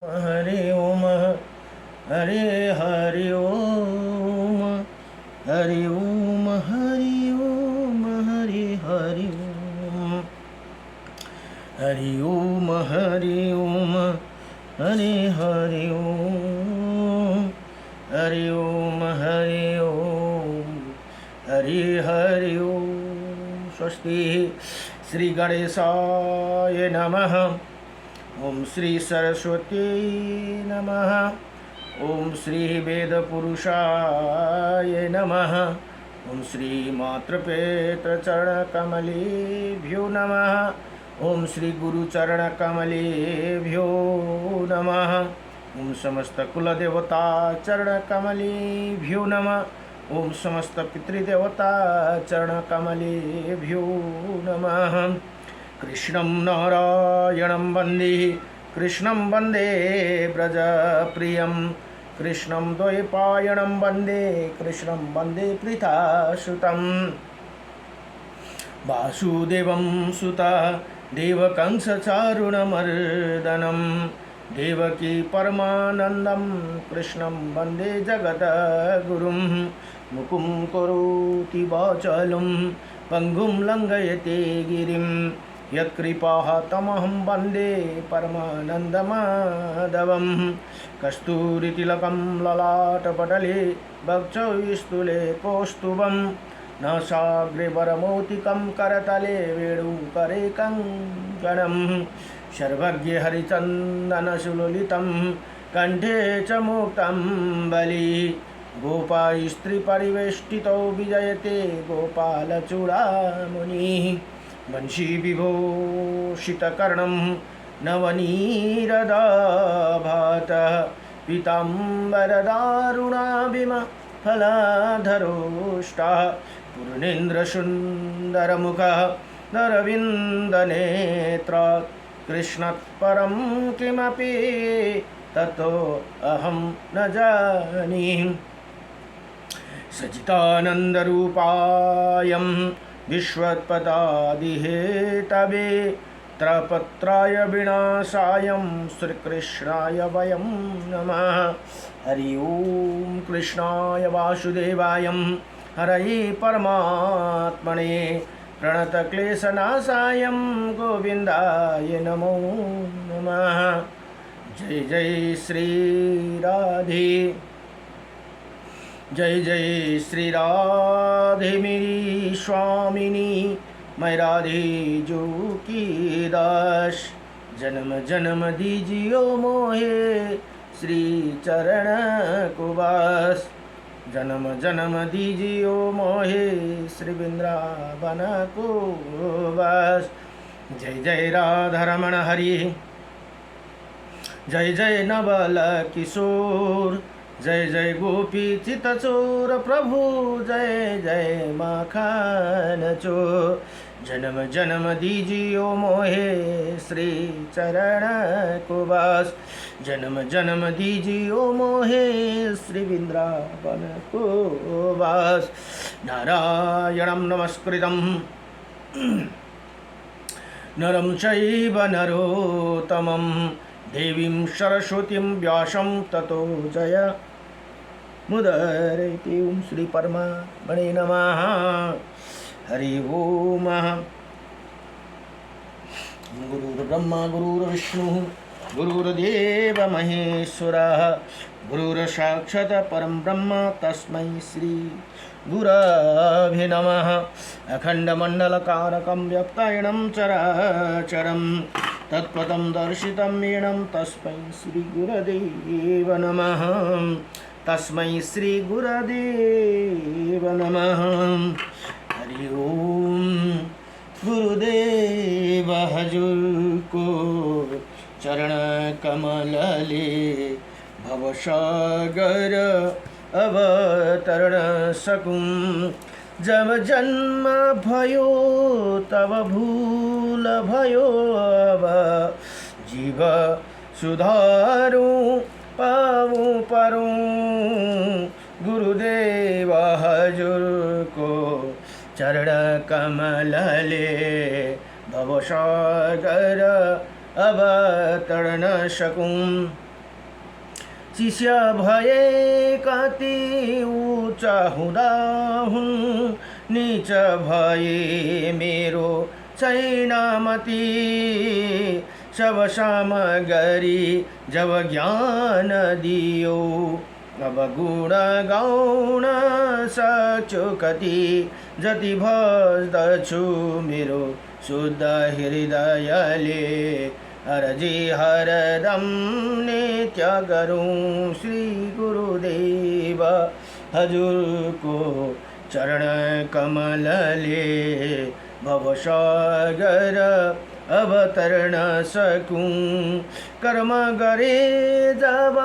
हरि ओम हरे हरि ओम हरि ओम हरि ओम हरे हरि ओम हरि ओम हरि ओम हरे हरि ओम हरि ओम हरि ओम हरि हरि ओम। स्वस्ति श्री गणेशाय नमः। ओम श्री सरस्वती नमः। ओम श्री वेद पुरुषाय नमः। ओम श्री मातृपेत्र चरण कमलेभ्यो नमः। ओम श्री गुरुचरण कमलेभ्यो नमः। ओम समस्त कुल देवता चरण कमलेभ्यो नमः। ओम समस्त पितृदेवता चरण कमलेभ्यो नमः। कृष्णं नारायणं वन्दे कृष्णं वन्दे व्रजप्रियं कृष्णं द्वैपायनं वन्दे कृष्णं वन्दे पृथासुतं वासुदेवं सुता देवकंसचारुणमर्दनं देवकी परमानन्दं कृष्णं वन्दे जगद्गुरुं मुकुं करोति वाचालं पङ्गुं लङ्घयते गिरिं यत्कृपाः तमहं वन्दे परमानन्दमाधवं कस्तूरितिलकं ललाटपटले वक्षस्थले कौस्तुभं नासाग्रे वरमौक्तिकं करतले वेणुकरे कङ्कणं सर्वज्ञ हरिचन्दनसुललितं कंठे च मुक्तं बलि गोपास्त्रीपरिवेष्टितो विजयते गोपालचूडामणिः वंशी विभूषितकर्णं नवनीरदाभात पीताम्बरदारुणाभिमफलाधरोष्टः पूर्णेन्द्रसुन्दरमुखः नरविन्दनेत्रात् कृष्णात् परं किमपि ततो अहं न जानीमि। सच्चिदानन्दरूपायं विश्वत्पदादिहेतवे त्रपत्राय विनाशायं श्रीकृष्णाय वयं नमः। हरि ओम कृष्णाय वासुदेवाय हरये परमात्मने प्रणतक्लेशनाशाय गोविन्दाय नमो नमः। जय जय श्री राधे जय जय श्री राधे मेरी स्वामिनी मैं राधे जो की दास जन्म जन्म दीजियो मोहे श्री चरण को वास जन्म जन्म दीजियो मोहे श्री वृंदावन को वास। जय जय राधा रमण हरि जय जय नवल किशोर जय जय गोपी चितचोर प्रभु जय जय माखन चोर जन्म जन्म दीजियो मोहे श्री चरण को वास जन्म जन्म दीजियो मोहे श्री वृंदावन को वास। नारायणं नमस्कृतं नरं चैव नरोत्तमं देवीं सरस्वतीं व्यासं ततो जय मुदरति। ओम श्री परमात्मने नमः। हरि ओम। गुरुर्ब्रह्मा गुरुर्विष्णुः गुरुर्देव महेश्वरः गुरुर्साक्षात् परं ब्रह्म तस्मै श्री गुरवे नमः। अखण्डमण्डलकारकं व्याप्तायनं चराचरं तत्पदं दर्शितं येनं तस्मै श्री गुरुदेव नमः। तस्मै श्री गुरुदेव नमः। हरि ओम। गुरुदेव हजूर को चरण कमल ले भवसागर अवतरण सकूं जब जन्म भयो तब भूल भयो अब जीव सुधारूं पाऊं परूं गुरुदेव हजूर को चरण कमल ले भवसागर अवतरण सकूं शिष्य भए कति उच्च हुँदा हुँ, नीच भए मेरो छैन मति। सब सामग्री जब ज्ञान दियो, अब गुण गाउन सक्छु कति। जति भज्दछु मेरो शुद्ध हृदयले, हरजी हरदम नित्य गरौँ श्री गुरुदेव हजुरको चरण कमलले। भवसागर अवतरण सकूं, कर्म गरे जब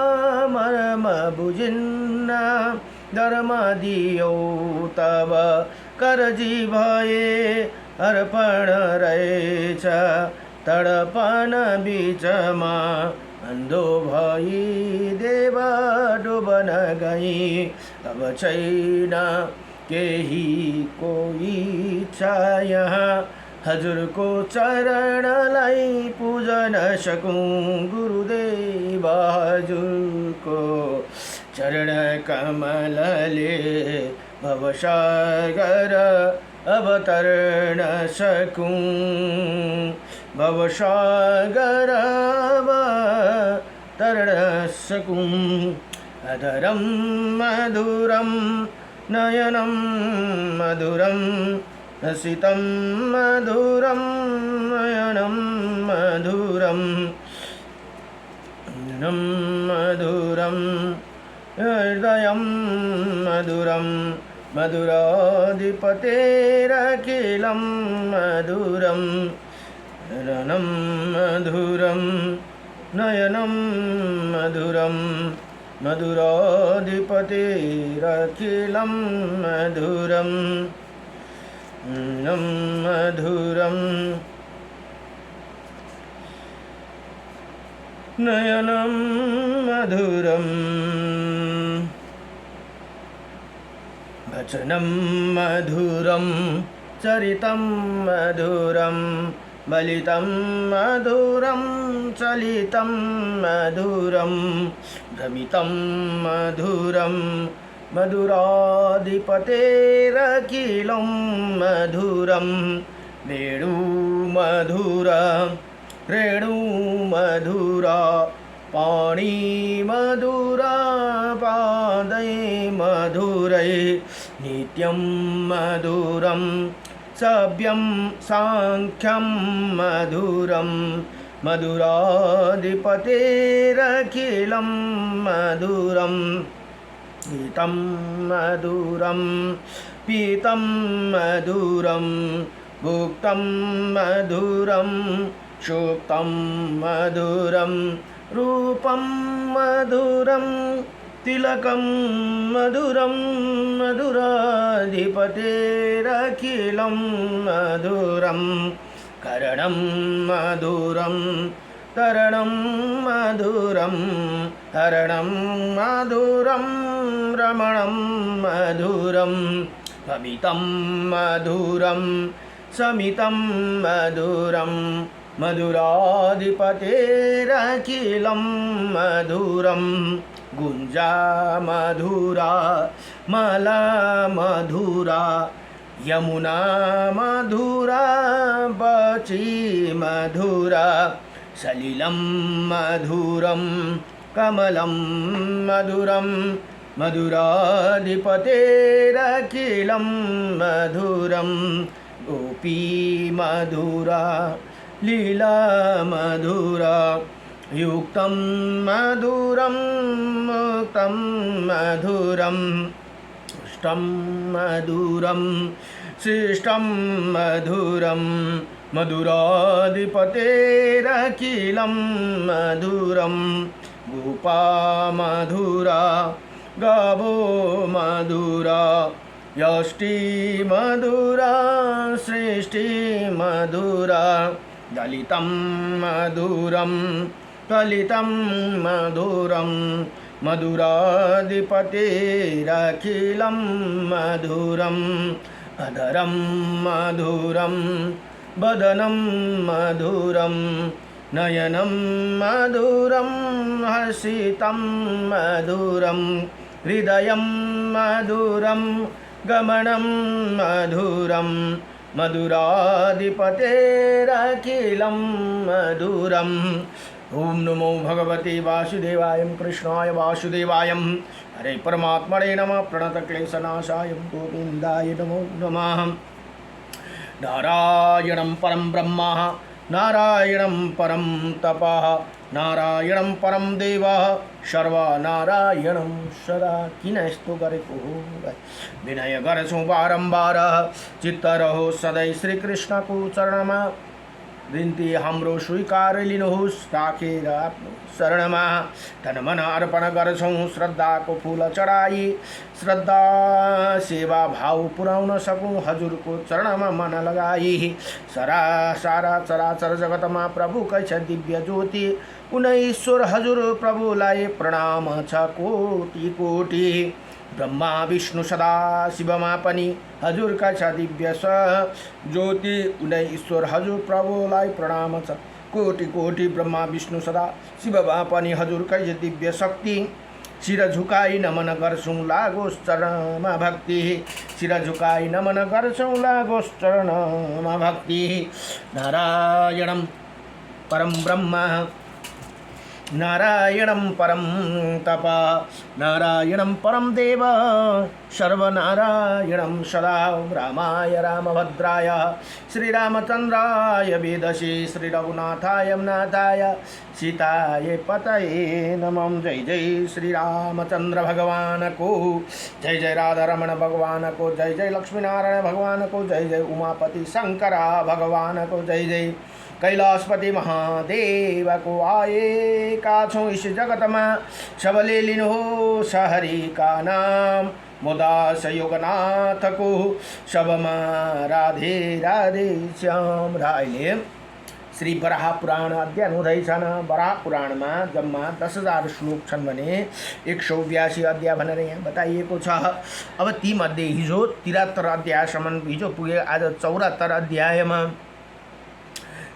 मर्म बुझिन्न, धर्म दियो तब करजी भए अर्पण रहेछ। तडपन बीचमा अन्धो भई देव डुबन गई, अब छैन केही कोही इच्छा यहाँ, हजुरको चरणलाई पूजन सकूं। गुरुदेव हजुरको चरण कमलले, भवसागर अवतरण सकूं, भवसागर अवतरण सकूं। अधरं मधुरं नयनं मधुरं, हसितं मधुरं नयनं मधुरं, मधुरं हृदयं मधुरं, मधुराधिपतेरखिलं मधुरं, नयनं मधुरं नयनं मधुरं, मधुराधिपतेरखिलं मधुरं, मधुरं नयनं मधुरं। वचनं मधुरं चरितं मधुरं, बलितं मधुरं चलितं मधुरं, भ्रमितं मधुरं, मधुराधिपतेरखिलं मधुरं। वेणु मधुरा रेणु मधुरा, पाणि मधुरा पादै मधुरै, नित्यं मधुरं सभ्यं साङ्ख्यं मधुरं, मधुराधिपतेरखिलं मधुरं। पीतं मधुरं पीतं मधुरं, भुक्तं मधुरं सुप्तं मधुरं, रूपं मधुरं तिलकं मधुरं, मधुराधिपतेरखिलं मधुरं। करणं मधुरं तरणं मधुरं, हरणं मधुरं रमणं मधुरं, भवितं मधुरं समितं मधुरं, मधुराधिपतेरखिलं मधुरं। गुञ्जा मधुरा माला मधुरा, यमुना मधुरा बची मधुरा, सलिलं मधुरं कमलं मधुरं, मधुराधिपतेरखिलं मधुरं। गोपी मधुरा लीला मधुरा, युक्तं मधुरं मुक्तं मधुरं, पुष्टं मधुरं शिष्टं मधुरं, मधुराधिपतेरखिलं मधुरं। गोपा मधुरा गावो मधुरा, यष्टि मधुरा सृष्टि मधुरा, दलितं मधुरं कलितं मधुरं, मधुराधिपतेरखिलं मधुरं। अधरं मधुरं वदनं मधुरं, नयनं मधुरं हसितं मधुरं हृदयं मधुरं गमनं मधुरं मधुराधिपतेरखिलं मधुरम्। ओम नमो भगवते वासुदेवाय कृष्णाय वासुदेवाय हरे परमात्मने नमः प्रणतक्लेशनाशाय गोविन्दाय नमो नमः। नारायणं परं ब्रह्म नारायणं परं तपः नारायणं परं देवः सर्वनारायणं सदा किनस्तु गरेको विनय गर्छौँ बारम्बार चित्त रहो सधैँ श्री कृष्णको चरणमा विन्ती हाम्रो स्वीकार लिनुहोस् राखेर आफ्नो शरणमा तन मन अर्पण गर्छौँ श्रद्धाको फूल चढाई श्रद्धा सेवा भाव पुर्याउन सकौँ हजुरको चरणमा मन लगाई। सारा चराचर जगतमा प्रभुकै छ दिव्य ज्योति उनै ईश्वर हजुर प्रभुलाई प्रणाम छ कोटि कोटि। ब्रह्मा विष्णु सदा शिवमा पनि हजुरका छ दिव्य ज्योति उनै ईश्वर हजुर प्रभुलाई प्रणाम छ कोटि कोटि। ब्रह्मा विष्णु सदा शिवमा पनि हजुरकै दिव्य शक्ति शिर झुकाई नमन गर्छौँ लागोस् चरणमा भक्ति शिर झुकाई नमन गर्छौँ लागोस् चरणमा भक्ति। नारायणं परं ब्रह्म नारायणं परं तप नारायणं परं देव सर्वनारायणं सदा। रामाय रामभद्राय श्रीरामचन्द्राय वेदसे श्रीरघुनाथाय नाथाय सीताय पतये नमः। जय जय श्रीरामचन्द्र भगवान को जय जय राधारमण भगवान को जय जय लक्ष्मीनारायण भगवान को जय जय उमापति शंकर भगवान को जय जय कैलाशपति महादेव को आए का छौं इस जगत में सबले लिनुहोस् हरि का नाम मुदा संयोगनाथ को सबमा राधे राधे श्याम। र अहिले श्री वराह पुराण अध्ययन हुँदैछन्। वराह पुराणमा जम्मा 10,000 श्लोक छन् भने 182 अध्याय भनेर यहाँ बताइएको छ। अब ती मध्ये हिजो 73 अध्यायसम्म हिजो पुगे आज 74 अध्यायमा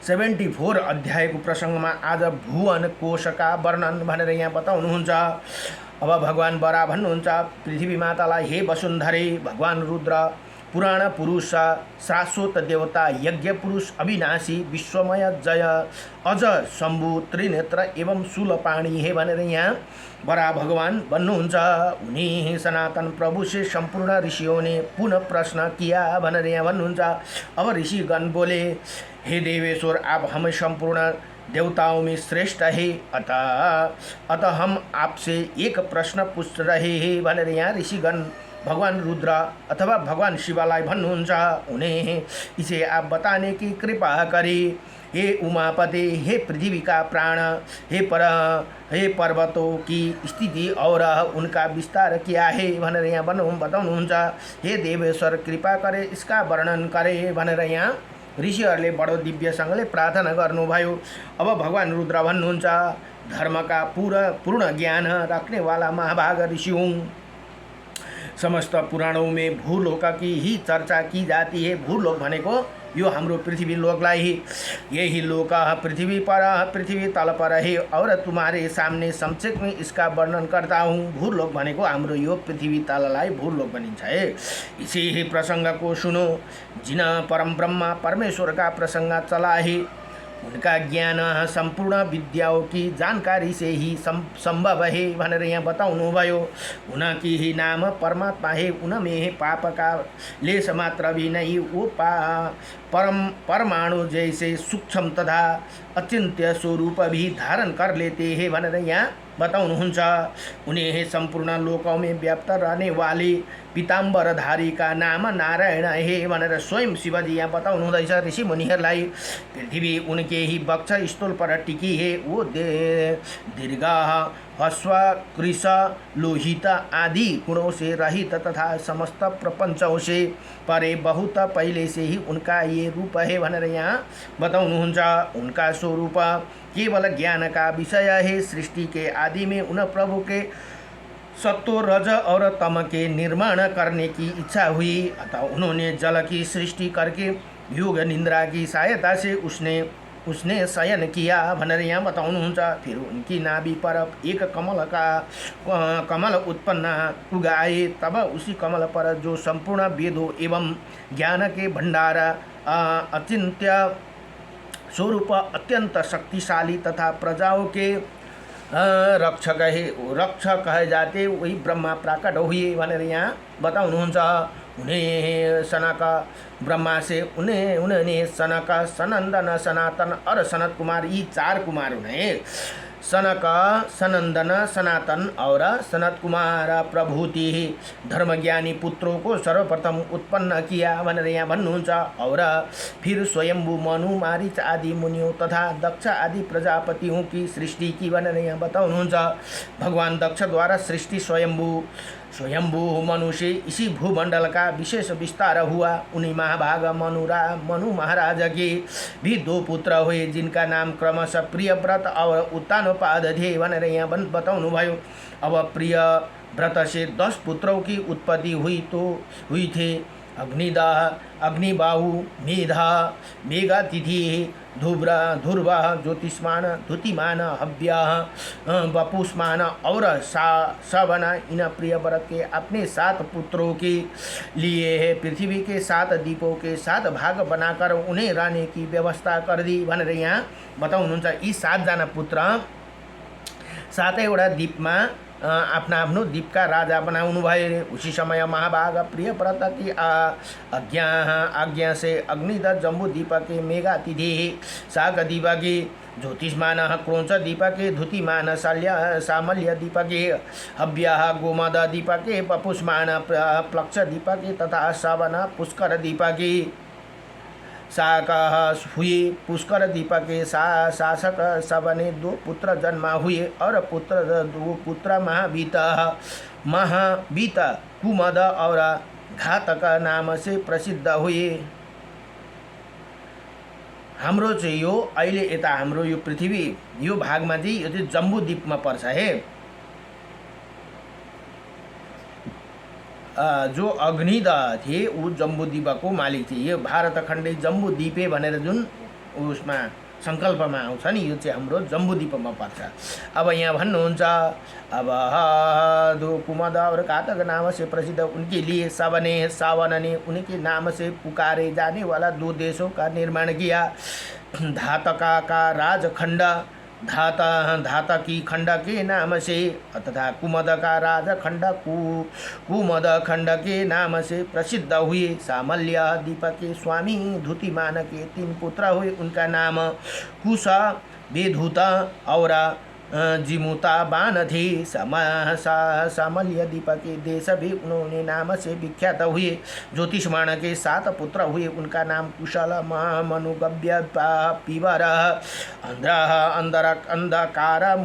74 अध्यायको प्रसङ्गमा आज भुवन कोशका वर्णन भनेर यहाँ बताउनुहुन्छ। अब भगवान वराह भन्नुहुन्छ पृथ्वी मातालाई हे वसुन्धरे भगवान रुद्र पुराण पुरुष शाश्वत देवता यज्ञ पुरुष अविनाशी विश्वमय जय अज शम्भु त्रिनेत्र एवं शूलपाणी हे भनेर यहाँ वराह भगवान भन्नुहुन्छ। उन्हीं सनातन प्रभु से संपूर्ण ऋषियों ने पुनः प्रश्न किया भनेर यहाँ भन्नुहुन्छ। अब ऋषिगण बोले हे देवेश्वर आप हमें संपूर्ण देवताओं में श्रेष्ठ है अतः हम आपसे एक प्रश्न पूछ रहे हैं भनेर यहाँ ऋषिगण भगवान रुद्र अथवा भगवान शिवलाई भन्नुहुन्छ। उन्हें इसे आप बताने की कृपा करें। हे उमापति हे पृथ्वी का प्राण हे पर्वतों की स्थिति और उनका विस्तार क्या है भनेर यहाँ बताउनुहुन्छ। हे देवेश्वर कृपा करे इसका वर्णन करे भनेर यहाँ ऋषिहरूले बडो दिव्यसँगले प्रार्थना गर्नुभयो। अब भगवान रुद्र भन्नुहुन्छ धर्मका पूर्ण ज्ञान रखनेवाला महाभाग ऋषि हुँ। समस्त पुराणों में भूलोक की ही चर्चा की जाती है। भूलोक भनेको यो हाम्रो पृथ्वी लोकलाई यही लोक पृथ्वी तल पर है और तुम्हारे सामने संक्षेप में इसका वर्णन करता हूँ। भूलोक भनेको हाम्रो यो पृथ्वी तललाई भूलोक भनिन्छ है। इसी प्रसंग को सुनो जिन परम ब्रह्मा परमेश्वर का प्रसंग चला है उनका ज्ञान संपूर्ण विद्याओं की जानकारी से ही संभव है भनेर यहाँ बताउनु भयो। उनकी ही नाम परमात्मा है उनमें पाप का लेश मात्र भी नहीं वो परमाणु जैसे सूक्ष्म तथा अचिंत्य स्वरूप भी धारण कर लेते हैं भनेर यहाँ बताउनुहुन्छ। उन्हें संपूर्ण लोकों में व्याप्त रहने वाले पीताम्बरधारी का नाम नारायण है भनेर स्वयं शिवजी यहाँ बताउनु हुँदैछ ऋषि मुनिहरूलाई। पृथ्वी उनके ही वक्ष स्थल पर टिकी है वो दीर्घ हस्व कृश लोहित आदि गुणों से रहित तथा समस्त प्रपंचों से परे बहुत पहले से ही उनका ये रूप है भनेर यहाँ बताउनुहुन्छ। उनका स्वरूप केवल ज्ञान का विषय है। सृष्टि के आदि में उन प्रभु के सत्व रज और तम के निर्माण करने की इच्छा हुई अतः उन्होंने जल की सृष्टि करके योग निद्रा की सहायता से उसने उसने शयन किया भनेर यहाँ बताउनुहुन्छ। फिर उनकी नाभि पर एक कमल उत्पन्न उगाए, तब उसी कमल पर जो संपूर्ण वेदों एवं ज्ञान के भंडार अचिंत्य स्वरूप अत्यंत शक्तिशाली तथा प्रजाओं के रक्षक कहे जाते वही ब्रह्मा प्रकट हुए भनेर यहाँ बताउनुहुन्छ। उन्हें सनक ब्रह्मा से उन्हें सनक, सनंदन, सनातन और सनत कुमार, ये 4 कुमार उन्हें सनक, सनंदन, सनातन और सनत कुमार प्रभूति धर्मज्ञानी पुत्रों को सर्वप्रथम उत्पन्न किया भनेर यहाँ भन्नुहुन्छ। और फिर स्वयंभू मनु, मारीच आदि मुनियों तथा दक्ष आदि प्रजापतियों की सृष्टि की भनेर यहाँ बताउनुहुन्छ। भगवान दक्ष द्वारा सृष्टि स्वयंभू मनु से इसी भूमंडल का विशेष विस्तार हुआ। उन्हीं महाभाग मनु महाराज के भी 2 पुत्र हुए, जिनका नाम क्रमशः प्रियव्रत और उत्तानोपाद थे भनेर यहाँ बताउनु भयो। अब प्रियव्रत से 10 पुत्रों की उत्पत्ति हुई थे। अग्निदाह, अग्निबाहु, मेधा, मेघातिथि, ध्रुव, ज्योतिष्मान, द्युतिमान, हव्य, वपुष्मान और सवन। इन प्रियव्रत के अपने 7 पुत्रों के लिए पृथ्वी के 7 द्वीपों के 7 भाग बनाकर उन्हें रहने की व्यवस्था कर दी भनेर यहाँ बताउनुहुन्छ। यी 7 जना पुत्र 7वटा द्वीपमा आफ्ना आफ्नो द्वीपका राजा बनाउनु भयो। उसी समय महाभाग प्रियव्रत की आज्ञा से अग्निदत्त जम्बूद्वीप के मेघातिथि, शाकद्वीप के ज्योतिष्मान, क्रोंच द्वीप के द्युतिमान, सामल्य द्वीप के हव्य, गोमद द्वीप के वपुष्मान, प्लक्ष द्वीप के तथा सवन, पुष्कर द्वीप के शाक हुए। पुष्कर द्वीप के शासक सबने 2 पुत्र जन्मा हुए और 2 पुत्र महावीत, कुमद और घातक नाम से प्रसिद्ध हुए। हाम्रो चाहिँ यो अहिले यता हाम्रो यो पृथ्वी यो भागमा चाहिँ यो चाहिँ जम्बूद्वीपमा पर्छ है। जो अग्निदत्त थे वो जम्बूद्वीपको मालिक थिए। यो भारत खण्डै जम्बूद्वीपे भनेर जुन उसमा सङ्कल्पमा आउँछ नि, यो चाहिँ हाम्रो जम्बूद्वीपमा पर्छ। अब यहाँ भन्नुहुन्छ, अब दो कुमद और घातक नाम से प्रसिद्ध उनके लिए सावन ने उनके नाम से पुकारे जाने वाला 2 देशों का निर्माण किया। धातका का राजखंड धातकी खंड के नाम से तथा कुमद का राजखंड कुमद खंड के नाम से प्रसिद्ध हुए। सामल्य द्वीप के स्वामी द्युतिमान के 3 पुत्र हुए। उनका नाम कुश, वेधूत और जिमुता बान थे। सामल्य द्वीप के देश भी उन्होंने नाम से विख्यात हुए। ज्योतिष्मान के 7 पुत्र हुए। उनका नाम कुशल, मनुगव्य, पीवर, अंधकार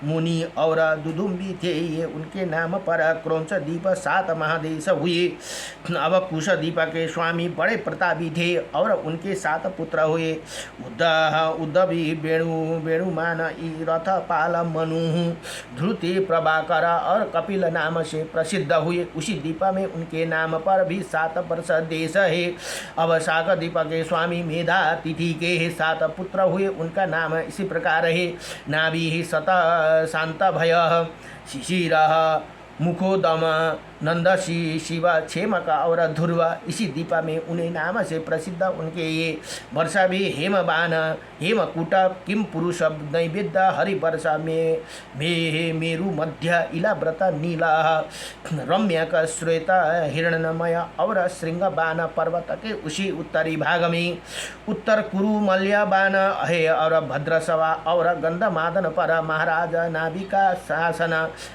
मुनि और दुदुम्बी थे। ये उनके नाम पर क्रौंच द्वीप 7 महादेश हुए। अब कुश द्वीप के स्वामी बड़े प्रतापी थे और उनके 7 पुत्र हुए। उद्धवी, वेणुमान, रथपाल, मनु, ध्रुति, प्रभाकर और कपिल नाम से प्रसिद्ध हुए। उसी द्वीप में उनके नाम पर भी 7 वर्ष देश है। अब शाक द्वीप के स्वामी मेधातिथि के 7 पुत्र हुए। उनका नाम इसी प्रकार है। नाभि, शांत भय, शिशिर, मुखोदम, नंदसी, शिव, क्षेमक और ध्रुव। इसी द्वीप में उन्हें नाम से प्रसिद्ध उनके ये वर्षा भी हेमबान, हेमकूट, किम पुरुष, नैवेद्य, हरिवर्ष, मेरु, मध्य, इलाव्रत, नील, रम्यक, श्वेत, हिरण्यमय और श्रृंगबान पर्वत के उसी उत्तरी भाग में उत्तर कुरु, मल्यबान है और भद्रसवा और गंधमादन पर महाराज नाभिका शासन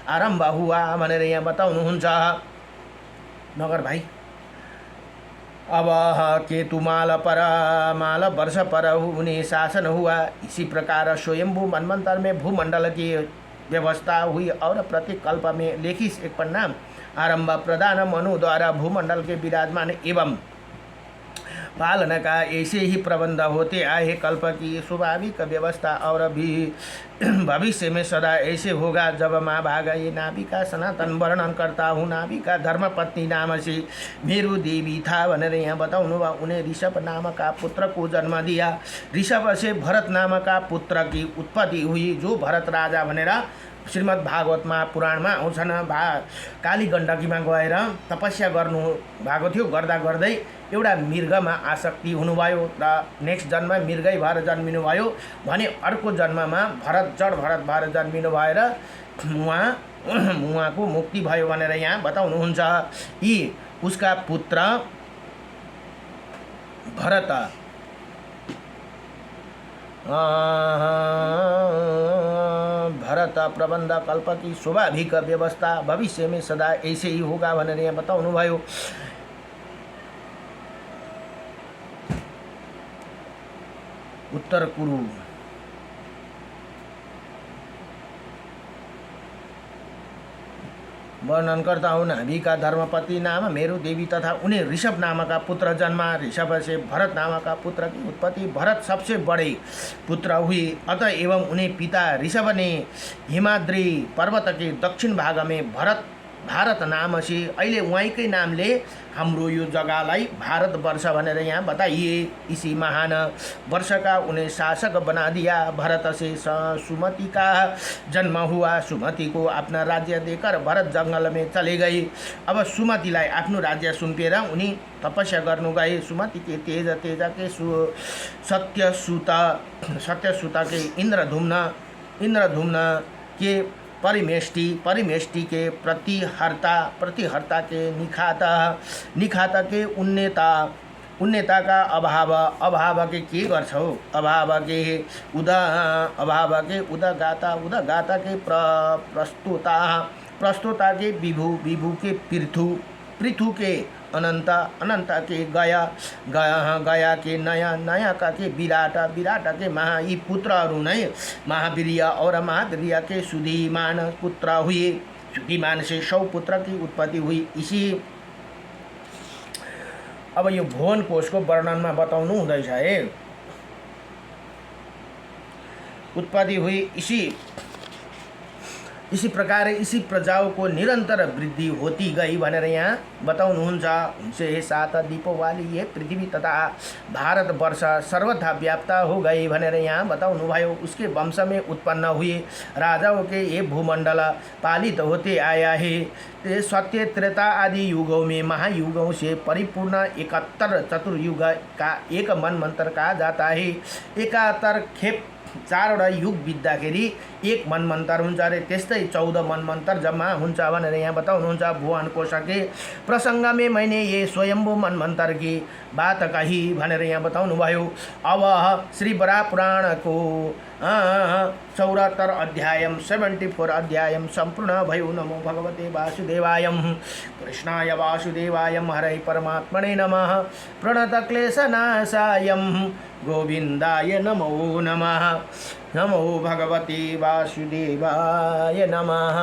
आरंभ हुआ भनेर यहाँ बताउनुहुन्छ। नगर भाइ, अब केतुमाल वर्ष पर उन्हें शासन हुआ। इसी प्रकार स्वयंभू मनमंत्र में भूमंडल की व्यवस्था हुई और प्रत्येक कल्प में लेखित एक परिणाम आरंभ प्रधान मनु द्वारा भूमंडल के विराजमान एवं पालन का ऐसे ही प्रबंध होते आए। कल्प की स्वाभाविक व्यवस्था और भी भविष्य में सदा ऐसे होगा जब माँ भागा ये नाभि का सनातन वर्णन करता हूँ। नाभि का धर्मपत्नी नाम से मेरो देवी था भनेर यहाँ बताउनु भयो। उन्हें ऋषभ नाम का पुत्र को जन्म दिया। ऋषभ से भरत नाम का पुत्र की उत्पत्ति हुई, जो भरत राजा भनेर श्रीमद् भागवतमा पुराणमा आउँछन्। काली गण्डकीमा गएर तपस्या गर्नु भएको थियो। गर्दा गर्दै एउटा मृगमा आसक्ति हुनुभयो र नेक्स्ट जन्म मृगै भएर जन्मिनुभयो भने अर्को जन्ममा जड भरत भएर जन्मिनु भएर उहाँको मुक्ति भयो भनेर यहाँ बताउनुहुन्छ। यी उसका पुत्र भरत प्रबंध कल्प की स्वाभाविक व्यवस्था भविष्य में सदा ऐसे ही होगा भनेर यहाँ बताउनु भयो। उत्तर कुरु वर्णन करता हूँ। नाभि का धर्मपति नाम मेरो देवी तथा उन्हें ऋषभ नाम का पुत्र जन्मा। ऋषभ से भरत नाम का पुत्र की उत्पत्ति, भरत सबसे बड़े पुत्र हुए। अतः एवं उन्हें पिता ऋषभ ने हिमाद्री पर्वत के दक्षिण भाग में भारत नाम से अहिले उहाँकै नामले हाम्रो यो जग्गालाई भारत वर्ष भनेर यहाँ बताइए। इसी महान वर्ष का उन्हें शासक बना दिया। भरत से सुमति का जन्म हुआ। सुमति को अपना राज्य देकर भरत जंगल में चले गए। अब सुमतिलाई आफ्नो राज्य सुम्पिएर उनी तपस्या गर्नु गए। सुमति के तेज के सत्यसुता के इंद्रधुम्न के परिमेष्टि के प्रतिहर्ता के निखाता के उन्नता का अभाव के गर्छौ। अभाव के उदगाता के प्रस्तुता के विभु के पृथु के अनंत के गया के नया का के विराट के महा। यी पुत्रहरू नै महावीर्य और महावीर्य के सुधीमान पुत्र हुए। सुधीमान से 100 पुत्र की उत्पत्ति हुई। इसी अब यो भुवन कोशको वर्णनमा बताउनु हुँदैछ है। उत्पत्ति हुई इसी प्रकार इसी प्रजाओं को निरंतर वृद्धि होती गई भनेर यहाँ बताउनुहुन्छ। उनसे सात दीपों वाली ये पृथ्वी तथा भारत वर्ष सर्वथा व्याप्त हो गई भनेर यहाँ बताउनु भयो। उसके वंश में उत्पन्न हुए राजाओं के ये भूमंडल पालित होते आया है। सत्य त्रेता आदि युगों में महायुगों से परिपूर्ण 71 चतुर्युग का एक मनमंत्र कहा जाता है। 71 खेप 4वटा युग बित्दाखेरि एक मनमन्तर हुन्छ अरे। त्यस्तै 14 मनमन्तर जम्मा हुन्छ भनेर यहाँ बताउनुहुन्छ। भुवन कोश के प्रसंग में मैंने ये स्वयंभू मनमन्तर की बात कही भनेर यहाँ बताउनु भयो। अब श्री बराह पुराण को 74 अध्याय 74 अध्याय संपूर्ण भयो। नमो भगवते वासुदेवाय कृष्णाय वासुदेवाय हरे परमात्मने नमः। प्रणतक्लेशनाशाय गोविंदाय नमो नमः। नमो भगवते वासुदेवाय नमः।